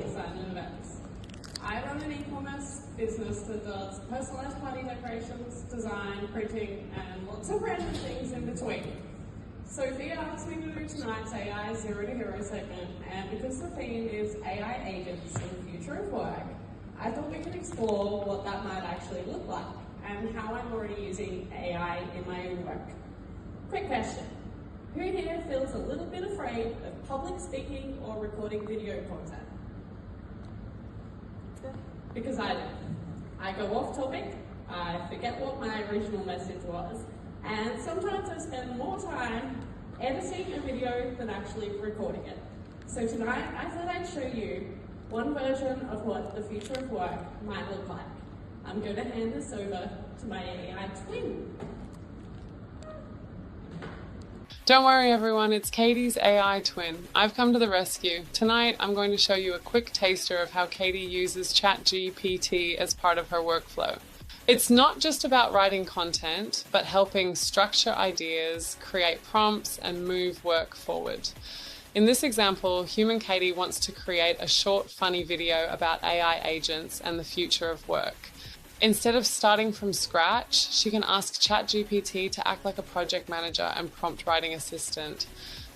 design and events. I run an e-commerce business that does personalised party decorations, design, printing, and lots of random things in between. Sophia asked me to do tonight's AI Zero to Hero segment, and because the theme is AI agents and the future of work, I thought we could explore what that might actually look like and how I'm already using AI in my own work. Quick question. Who here feels a little bit afraid of public speaking or recording video content? Because I do. I go off topic, I forget what my original message was, and sometimes I spend more time editing a video than actually recording it. So tonight I thought I'd show you one version of what the future of work might look like. I'm going to hand this over to my AI twin. Don't worry everyone, it's Katie's AI twin. I've come to the rescue. Tonight I'm going to show you a quick taster of how Katie uses ChatGPT as part of her workflow. It's not just about writing content, but helping structure ideas, create prompts, and move work forward. In this example, Human Katie wants to create a short, funny video about AI agents and the future of work. Instead of starting from scratch, she can ask ChatGPT to act like a project manager and prompt writing assistant.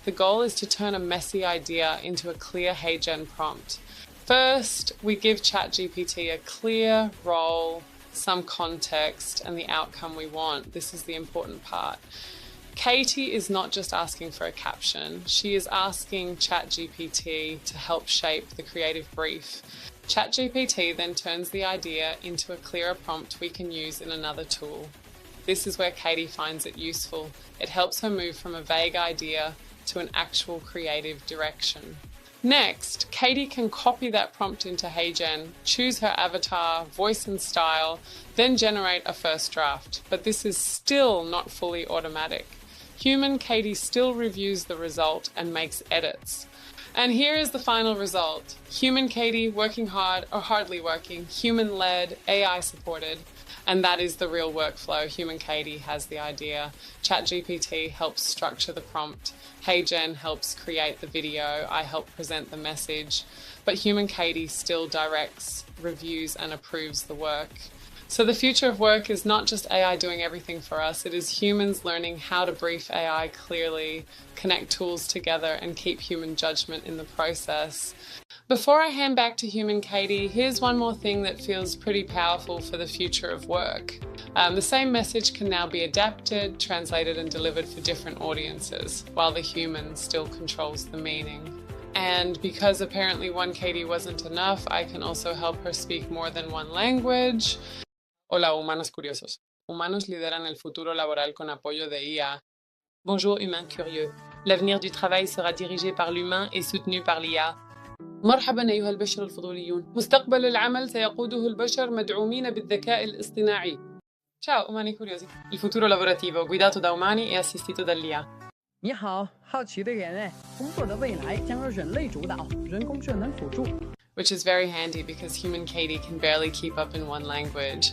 The goal is to turn a messy idea into a clear HeyGen prompt. First, we give ChatGPT a clear role, some context, and the outcome we want. This is the important part. Katie is not just asking for a caption, she is asking ChatGPT to help shape the creative brief. ChatGPT then turns the idea into a clearer prompt we can use in another tool. This is where Katie finds it useful. It helps her move from a vague idea to an actual creative direction. Next, Katie can copy that prompt into HeyGen, choose her avatar, voice and style, then generate a first draft. But this is still not fully automatic. Human Katie still reviews the result and makes edits. And here is the final result. Human Katie working hard or hardly working, human-led, AI-supported. And that is the real workflow. Human Katie has the idea. ChatGPT helps structure the prompt. HeyGen helps create the video. I help present the message. But Human Katie still directs, reviews, and approves the work. So the future of work is not just AI doing everything for us, it is humans learning how to brief AI clearly, connect tools together, and keep human judgment in the process. Before I hand back to Human Katie, here's one more thing that feels pretty powerful for the future of work. The same message can now be adapted, translated, and delivered for different audiences, while the human still controls the meaning. And because apparently one Katie wasn't enough, I can also help her speak more than one language. Hola, humanos curiosos. Humanos lideran el futuro laboral con apoyo de IA. Bonjour, humains curieux. L'avenir du travail sera dirigé par l'humain et soutenu par l'IA. مرحبا أيها البشر الفضوليون. مستقبل العمل سيقوده البشر مدعومين بالذكاء الاصطناعي. Ciao, umani curiosi. Il futuro lavorativo guidato da umani e assistito dall'IA. 你好，好奇的人类，工作的未来将由人类主导，人工智能辅助。 Which is very handy because Human Katie can barely keep up in one language.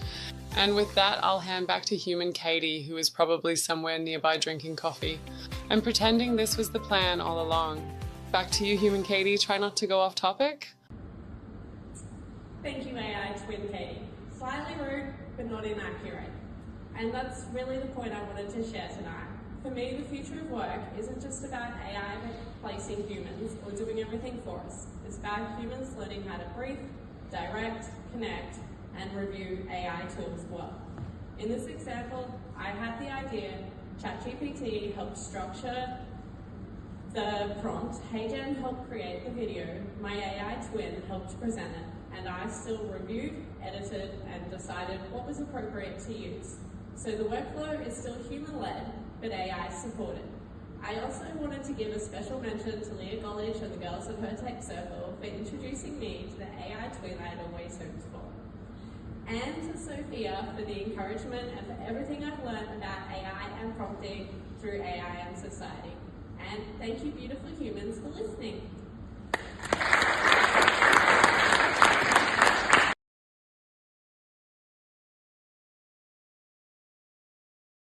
And with that, I'll hand back to Human Katie, who is probably somewhere nearby drinking coffee. I'm pretending this was the plan all along. Back to you, Human Katie. Try not to go off topic. Thank you, AI twin Katie. Slightly rude, but not inaccurate. And that's really the point I wanted to share tonight. For me, the future of work isn't just about AI replacing humans or doing everything for us. It's about humans learning how to brief, direct, connect, and review AI tools well. In this example, I had the idea, ChatGPT helped structure the prompt, HeyGen helped create the video, my AI twin helped present it, and I still reviewed, edited, and decided what was appropriate to use. So the workflow is still human-led, but AI supported. I also wanted to give a special mention to Leah Golich and the girls of her tech circle for introducing me to the AI twin I had always hoped for. And to Sophia for the encouragement and for everything I've learned about AI and prompting through AI and society. And thank you beautiful humans for listening.